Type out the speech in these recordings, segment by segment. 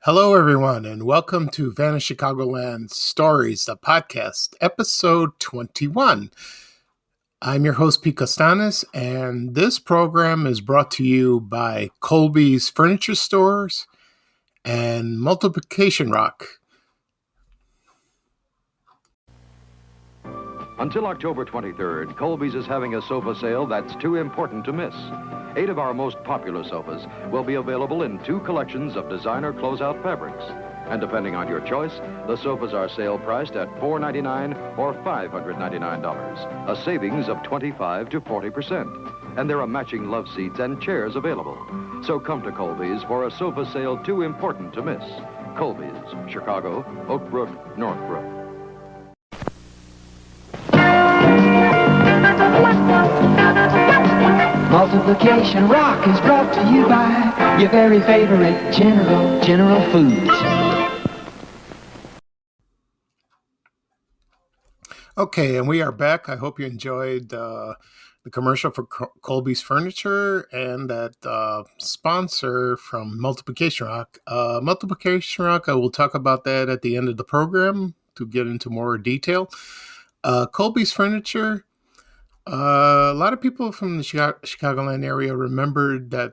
Hello, everyone, and welcome to Vanished Chicagoland Stories, the podcast, episode 21. I'm your host, Pete Costanis, and this program is brought to you by Colby's Furniture Stores and Multiplication Rock. Until October 23rd, Colby's is having a sofa sale that's too important to miss. 8 of our most popular sofas will be available in 2 collections of designer closeout fabrics. And depending on your choice, the sofas are sale priced at $499 or $599, a savings of 25 to 40%. And there are matching love seats and chairs available. So come to Colby's for a sofa sale too important to miss. Colby's, Chicago, Oak Brook, Northbrook. Multiplication Rock is brought to you by your very favorite General Foods. Okay, and we are back. I hope you enjoyed the commercial for Colby's Furniture and that sponsor from Multiplication Rock. Multiplication Rock, I will talk about that at the end of the program to get into more detail. Colby's Furniture. A lot of people from the Chicagoland area remembered that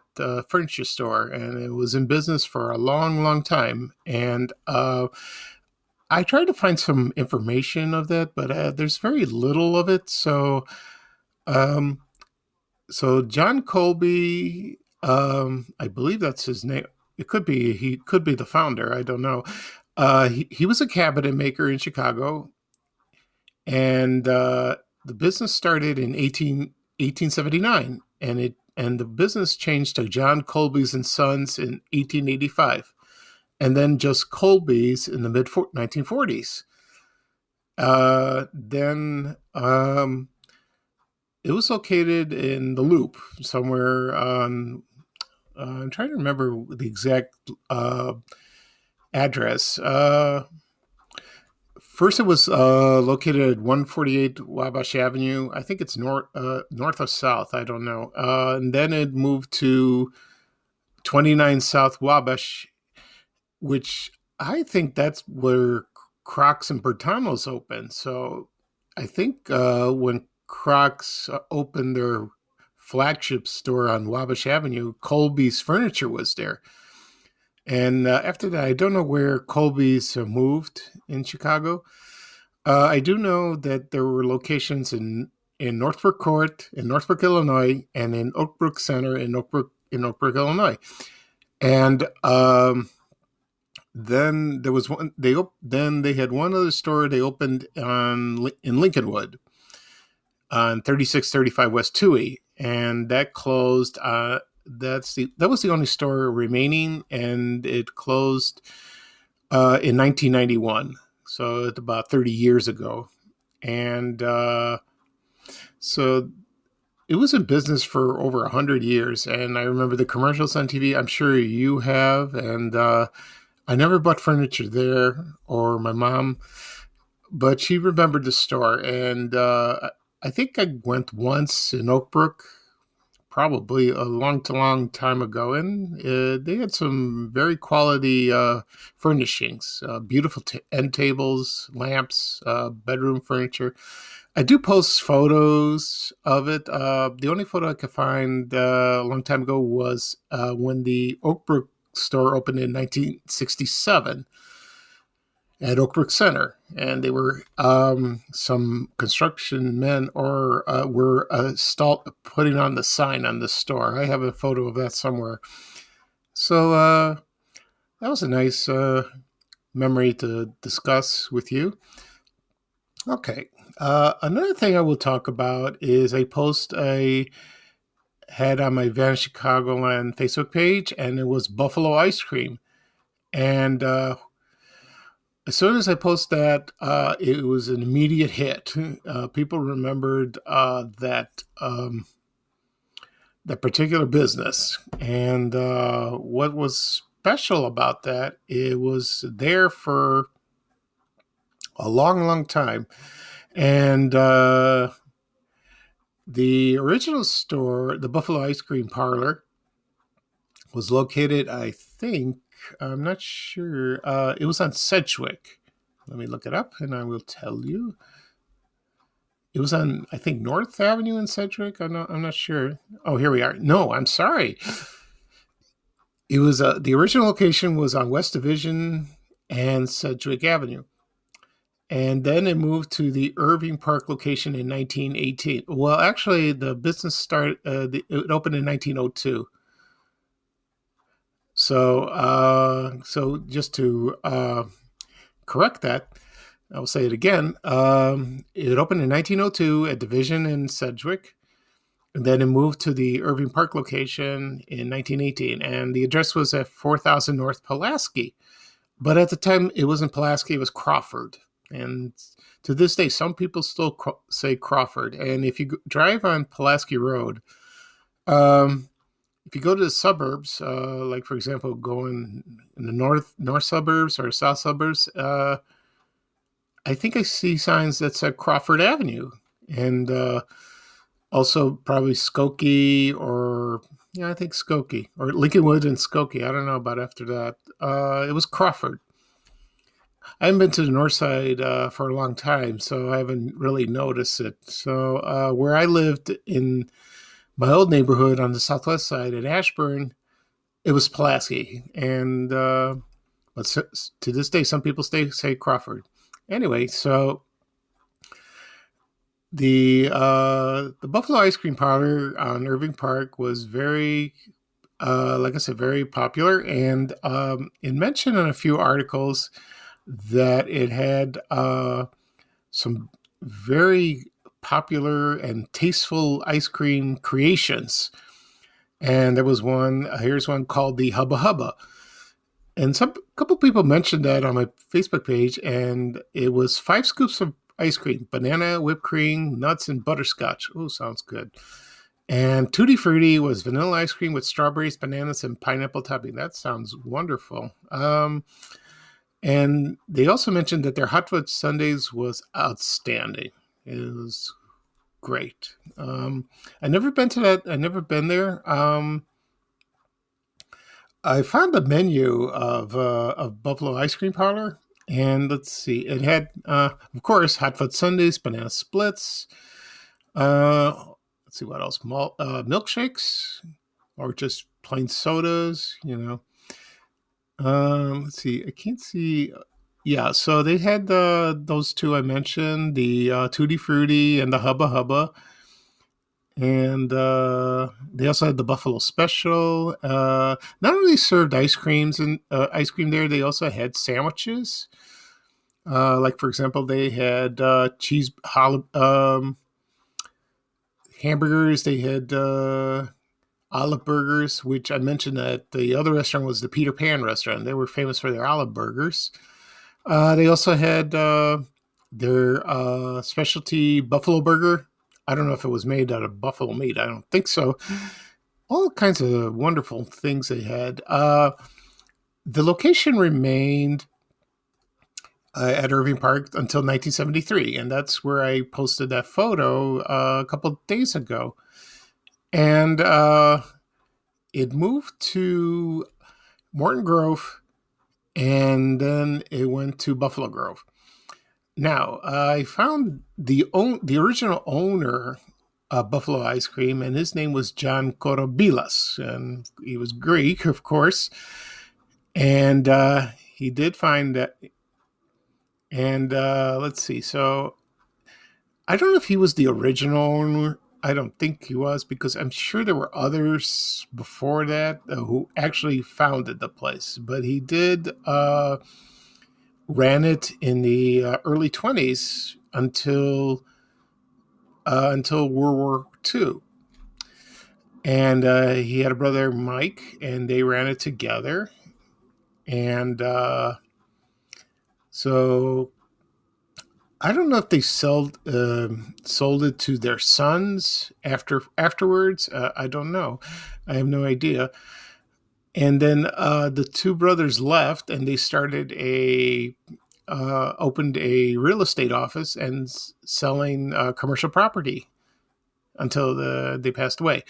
furniture store, and it was in business for a long, long time. And I tried to find some information of that, but there's very little of it. So John Colby, I believe that's his name. He could be the founder. I don't know. He was a cabinet maker in Chicago, and the business started in 1879, and the business changed to John Colby's and Sons in 1885, and then just Colby's in the mid 1940s. Then it was located in the Loop somewhere on. I'm trying to remember the exact address. First, it was located at 148 Wabash Avenue. I think it's north or south. I don't know. And then it moved to 29 South Wabash, which I think that's where Crocs and Bertano's opened. So I think when Crocs opened their flagship store on Wabash Avenue, Colby's Furniture was there. And after that, I don't know where Colby's moved in Chicago. I do know that there were locations in Northbrook Court, in Northbrook, Illinois, and in Oak Brook Center in Oak Brook, Illinois. And then there was one. Then they had one other store they opened in Lincolnwood on 3635 West Toohey, and that closed. That was the only store remaining, and it closed in 1991. So it's about 30 years ago. And so it was in business for over 100 years. And I remember the commercials on TV. I'm sure you have. And I never bought furniture there, or my mom, but she remembered the store. And I think I went once in Oak Brook, probably a long time ago, and they had some very quality furnishings, beautiful end tables, lamps, bedroom furniture. I do post photos of it. The only photo I could find a long time ago was when the Oak Brook store opened in 1967 at Oak Brook Center, and they were some construction men were putting on the sign on the store. I have a photo of that somewhere. So that was a nice memory to discuss with you. Okay, another thing I will talk about is a post I had on my Vanished Chicagoland Facebook page, and it was buffalo ice cream, and as soon as I posted that, it was an immediate hit. People remembered that particular business, and what was special about that, it was there for a long, long time, and the original store, the Buffalo Ice Cream Parlor, was located, I think, I'm not sure. It was on Sedgwick. Let me look it up and I will tell you. It was on, I think, North Avenue in Sedgwick. I'm not sure. Oh, here we are. No, I'm sorry. It was the original location was on West Division and Sedgwick Avenue. And then it moved to the Irving Park location in 1918. Well, actually, the business started, it opened in 1902. So just to correct that, I'll say it again. It opened in 1902 at Division in Sedgwick. And then it moved to the Irving Park location in 1918. And the address was at 4000 North Pulaski. But at the time, it wasn't Pulaski, it was Crawford. And to this day, some people still say Crawford. And if you drive on Pulaski Road, if you go to the suburbs, like for example, going in the north suburbs or south suburbs, I think I see signs that said Crawford Avenue, and also probably Skokie or I think Skokie or Lincolnwood and Skokie. I don't know about after that. It was Crawford. I haven't been to the north side for a long time, so I haven't really noticed it. So where I lived in my old neighborhood on the southwest side at Ashburn, it was Pulaski, and but to this day, some people say Crawford. Anyway, so the Buffalo Ice Cream Parlor on Irving Park was very, like I said, very popular, and it mentioned in a few articles that it had some very popular and tasteful ice cream creations. And there was one, here's one called the Hubba Hubba. And a couple people mentioned that on my Facebook page, and it was 5 scoops of ice cream, banana, whipped cream, nuts, and butterscotch. Oh, sounds good. And Tutti Frutti was vanilla ice cream with strawberries, bananas, and pineapple topping. That sounds wonderful. And they also mentioned that their hot fudge sundaes was outstanding. It was great. I never been to that. I never been there. I found the menu of Buffalo Ice Cream Parlor, and let's see, it had, of course, hot fudge sundaes, banana splits. Let's see what else, milkshakes, or just plain sodas. Let's see, I can't see. Yeah, so they had those two I mentioned, the Tutti Frutti and the Hubba Hubba. And they also had the Buffalo Special. Not only served ice cream there, they also had sandwiches. Like for example, they had cheese hamburgers. They had olive burgers, which I mentioned that the other restaurant was the Peter Pan restaurant. They were famous for their olive burgers. They also had their specialty buffalo burger. I don't know if it was made out of buffalo meat. I don't think so. All kinds of wonderful things they had. The location remained at Irving Park until 1973, and that's where I posted that photo a couple of days ago. And it moved to Morton Grove, and then it went to Buffalo Grove. Now, I found the original owner of Buffalo Ice Cream, and his name was John Korobilas, and he was Greek, of course. And he did find that. And let's see. So I don't know if he was the original owner. I don't think he was, because I'm sure there were others before that who actually founded the place. But he did ran it in the early 20s until World War II. And he had a brother, Mike, and they ran it together. And so I don't know if they sold it to their sons afterwards. I don't know. I have no idea. And then the two brothers left, and they started opened a real estate office and selling commercial property until they passed away.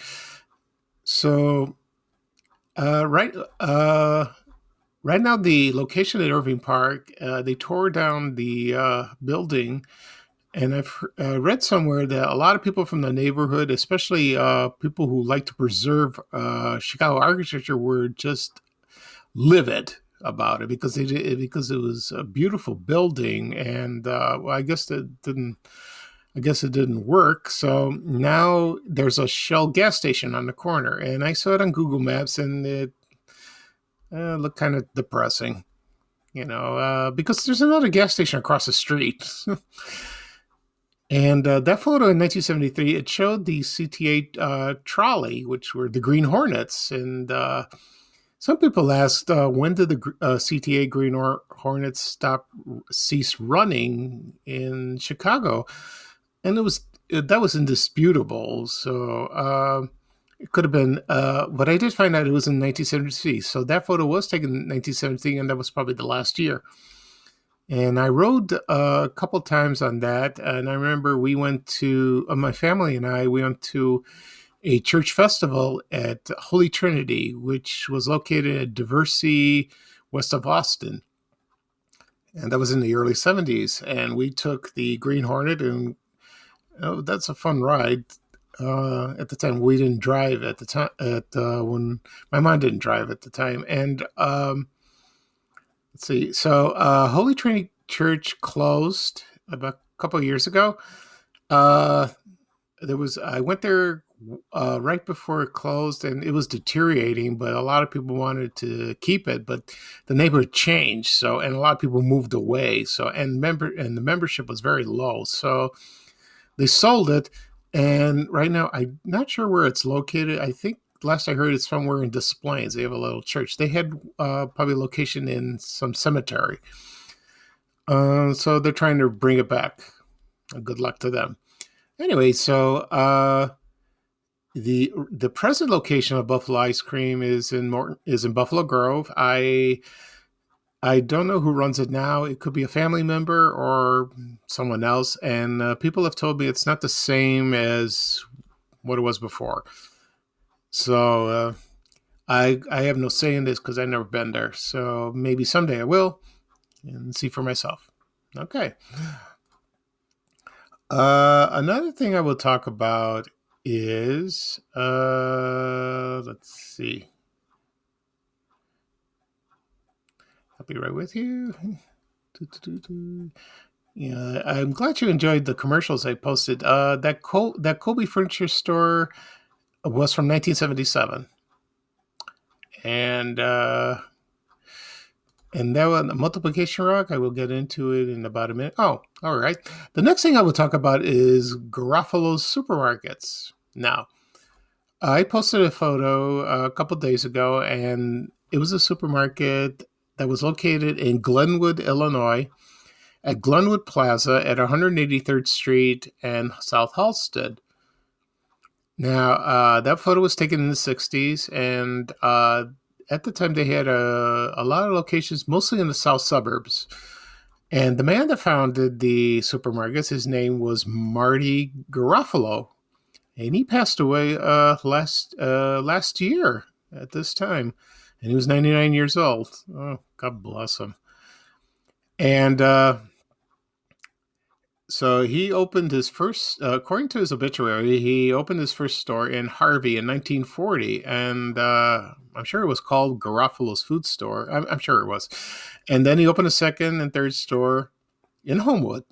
So Right. Right now, the location at Irving Park, they tore down the building, and I've read somewhere that a lot of people from the neighborhood, especially people who like to preserve Chicago architecture, were just livid about it because because it was a beautiful building, and well, I guess it didn't work. So now there's a Shell gas station on the corner, and I saw it on Google Maps, and it looked kind of depressing, because there's another gas station across the street. And that photo in 1973, it showed the CTA trolley, which were the Green Hornets. And some people asked, when did the CTA Hornets cease running in Chicago? And that was indisputable. So it could have been, but I did find out it was in 1973. So that photo was taken in 1973, and that was probably the last year. And I rode a couple times on that. And I remember we went to, my family and I, we went to a church festival at Holy Trinity, which was located at Diversey, west of Austin. And that was in the early 70s. And we took the Green Hornet, and that's a fun ride. At the time, we didn't drive at the time, when my mom didn't drive at the time. And let's see. So Holy Trinity Church closed about a couple of years ago. I went there right before it closed, and it was deteriorating. But a lot of people wanted to keep it, but the neighborhood changed. So, and a lot of people moved away. So, and the membership was very low. So they sold it, and right now I'm not sure where it's located. I think last I heard it's somewhere in Des Plaines. They have a little church. They had probably a location in some cemetery. So they're trying to bring it back. Good luck to them. Anyway, so the present location of Buffalo Ice Cream is in Buffalo Grove. I don't know who runs it now. It could be a family member or someone else. And people have told me it's not the same as what it was before. So I have no say in this because I've never been there. So maybe someday I will and see for myself. Okay. Another thing I will talk about is, let's see. I'll be right with you. Yeah, I'm glad you enjoyed the commercials I posted. That Colby furniture store was from 1977, and that one, the multiplication rock, I will get into it in about a minute. Oh, all right. The next thing I will talk about is Garofalo's supermarkets. Now, I posted a photo a couple days ago, and it was a supermarket that was located in Glenwood, Illinois, at Glenwood Plaza at 183rd Street and South Halsted. Now, that photo was taken in the 60s, and at the time they had a lot of locations, mostly in the south suburbs. And the man that founded the supermarkets, his name was Marty Garofalo, and he passed away last year at this time, and he was 99 years old. Oh, God bless him. And so he opened his first, according to his obituary, he opened his first store in Harvey in 1940, and I'm sure it was called Garofalo's Food Store. I'm sure it was. And then he opened a second and third store in Homewood,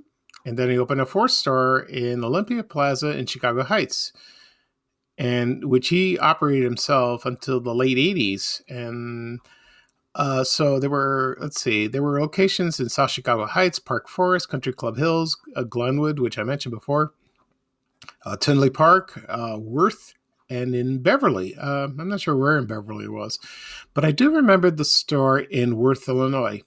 and then he opened a fourth store in Olympia Plaza in Chicago Heights, and which he operated himself until the late 80s. And so there were locations in South Chicago Heights, Park Forest, Country Club Hills, Glenwood, which I mentioned before, Tinley Park, Worth, and in Beverly. I'm not sure where in Beverly it was, but I do remember the store in Worth, Illinois.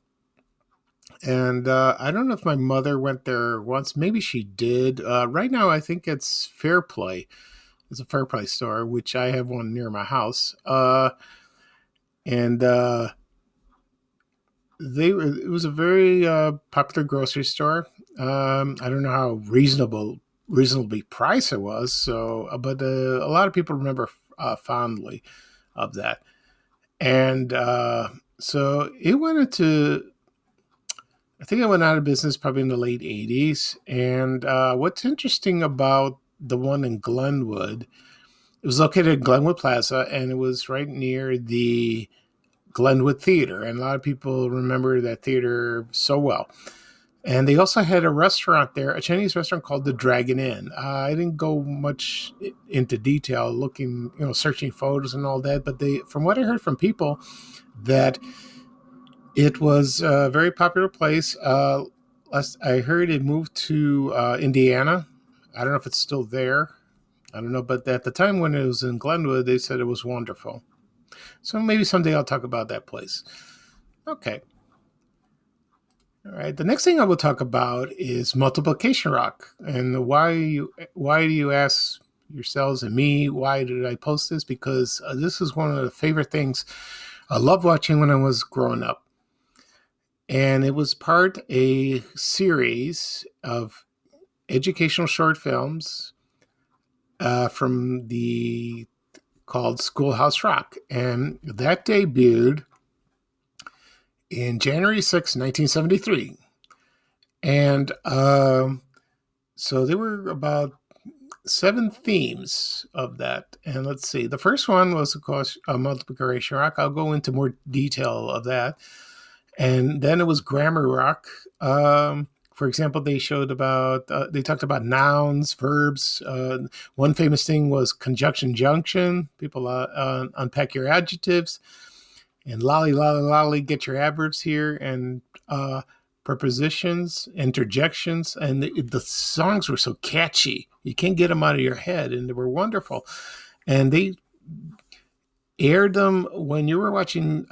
And I don't know if my mother went there once. Maybe she did. Right now, I think it's Fair Play. It's a Fair Play store, which I have one near my house. And it was a very popular grocery store. I don't know how reasonably priced it was. So, but a lot of people remember fondly of that. And so it went into, I think it went out of business probably in the late 80s. And what's interesting about the one in Glenwood, it was located in Glenwood Plaza, and it was right near the Glenwood Theater. And a lot of people remember that theater so well. And they also had a restaurant there, a Chinese restaurant called the Dragon Inn. I didn't go much into detail looking, searching photos and all that, but from what I heard from people, that it was a very popular place. Last I heard, it moved to Indiana. I don't know if it's still there. I don't know, but at the time when it was in Glenwood, they said it was wonderful. So maybe someday I'll talk about that place. Okay. All right. The next thing I will talk about is Multiplication Rock. And why do you ask yourselves and me, why did I post this? Because this is one of the favorite things I loved watching when I was growing up. And it was part a series of educational short films from the called Schoolhouse Rock. And that debuted in January 6, 1973. And so there were about 7 themes of that. And let's see. The first one was, of course, Multiplication Rock. I'll go into more detail of that. And then it was Grammar Rock. For example, they talked about nouns, verbs. One famous thing was conjunction junction. People unpack your adjectives. And lolly, lolly, lolly, get your adverbs here. And prepositions, interjections. And the songs were so catchy. You can't get them out of your head. And they were wonderful. And they aired them when you were watching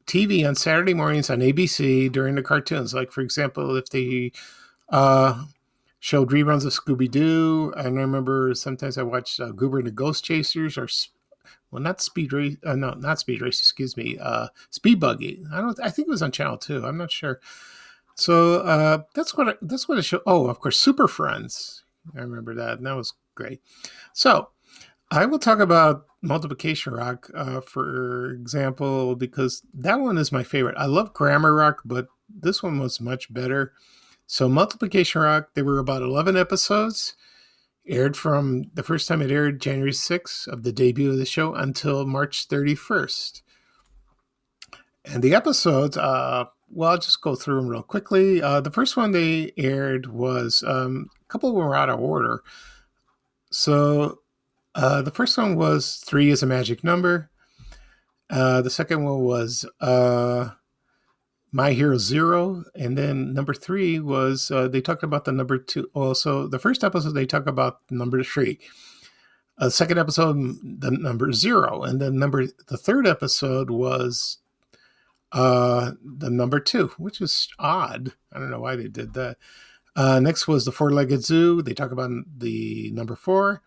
TV on Saturday mornings on ABC during the cartoons. Like, for example, if they showed reruns of Scooby-Doo, and I remember sometimes I watched Goober and the Ghost Chasers, or not Speed Race, not Speed Race, excuse me, Speed Buggy. I think it was on Channel 2. I'm not sure. So that's what it showed. Oh, of course, Super Friends. I remember that, and that was great. So I will talk about Multiplication Rock, for example, because that one is my favorite. I love Grammar Rock, but this one was much better. So Multiplication Rock, there were about 11 episodes, aired from the first time it aired January 6th of the debut of the show until March 31st. And the episodes, I'll just go through them real quickly. The first one they aired was, a couple were out of order. So the first one was 3 is a magic number. The second one was My Hero Zero. And then number 3 was, they talked about the number 2. Also, the first episode, they talk about number 3. The second episode, the number 0. And then the third episode was the number 2, which is odd. I don't know why they did that. Next was the Four-Legged Zoo. They talk about the number 4.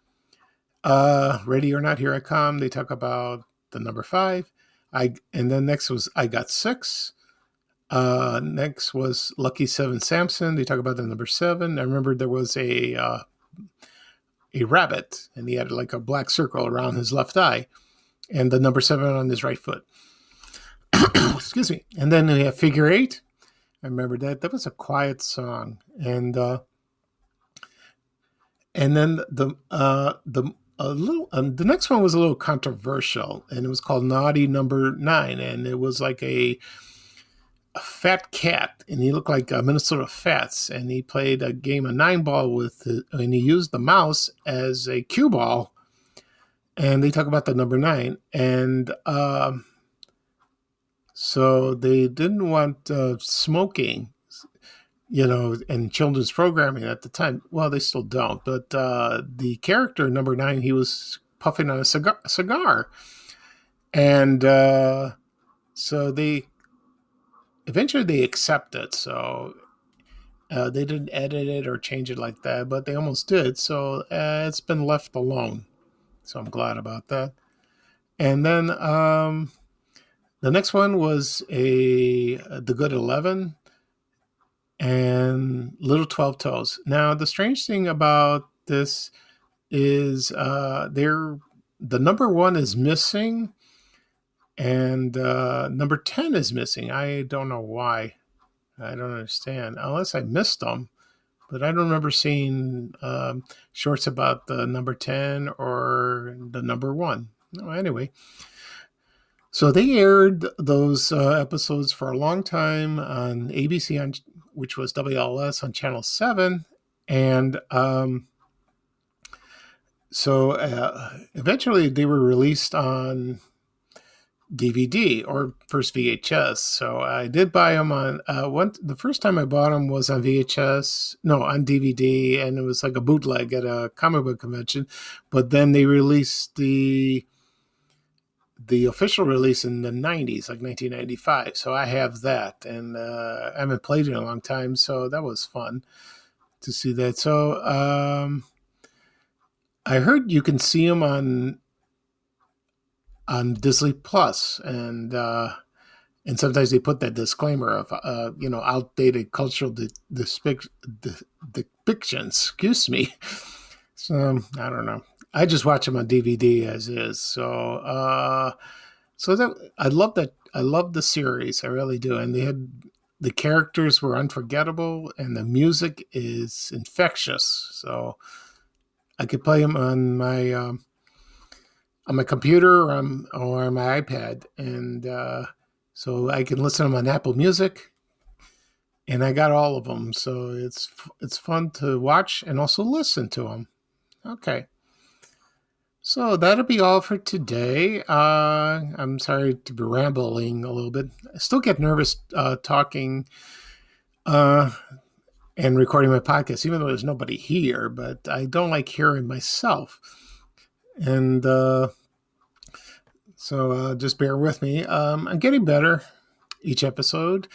Ready or Not, Here I Come. They talk about the number 5. And then next was I Got 6. Next was Lucky 7 Samson. They talk about the number 7. I remember there was a rabbit, and he had like a black circle around his left eye, and the number 7 on his right foot. Excuse me. And then we have Figure 8. I remember that. That was a quiet song, and then the next one was a little controversial, and it was called Naughty Number 9, and it was like a fat cat, and he looked like Minnesota Fats, and he played a game of 9-ball and he used the mouse as a cue ball, and they talk about the number 9, and so they didn't want smoking, in children's programming at the time. Well, they still don't, but the character number 9, he was puffing on a cigar. And so they eventually accept it. So they didn't edit it or change it like that, but they almost did. So it's been left alone. So I'm glad about that. And then the next one was The Good 11 and Little 12 Toes. Now, the strange thing about this is the number 1 is missing, And number 10 is missing. I don't know why. I don't understand. Unless I missed them. But I don't remember seeing shorts about the number 10 or the number 1. No, anyway. So they aired those episodes for a long time on ABC, which was WLS on Channel 7. And so eventually they were released on DVD or first VHS. So I did buy them on the first time I bought them was on on DVD, and it was like a bootleg at a comic book convention. But then they released the official release in the 90s, like 1995. So I have that, and I haven't played it in a long time, so that was fun to see that. So I heard you can see them on Disney Plus, and sometimes they put that disclaimer of outdated cultural depictions. Excuse me. So I don't know. I just watch them on DVD as is. So that I love that. I love the series. I really do. And the characters were unforgettable, and the music is infectious. So I could play them on my computer or on my iPad, and so I can listen to them on Apple Music, and I got all of them. So it's fun to watch and also listen to them. Okay. So that'll be all for today. I'm sorry to be rambling a little bit. I still get nervous talking and recording my podcast, even though there's nobody here, but I don't like hearing myself. And so just bear with me. I'm getting better each episode.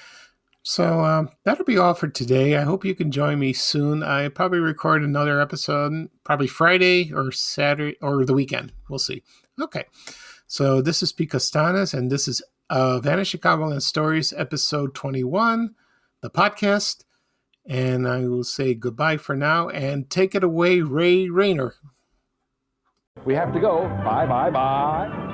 So that'll be all for today. I hope you can join me soon. I probably record another episode, probably Friday or Saturday or the weekend. We'll see. Okay. So this is Pete Costanas, and this is Vanna Chicagoland Stories, episode 21, the podcast. And I will say goodbye for now, and take it away, Ray Rayner. We have to go. Bye, bye, bye.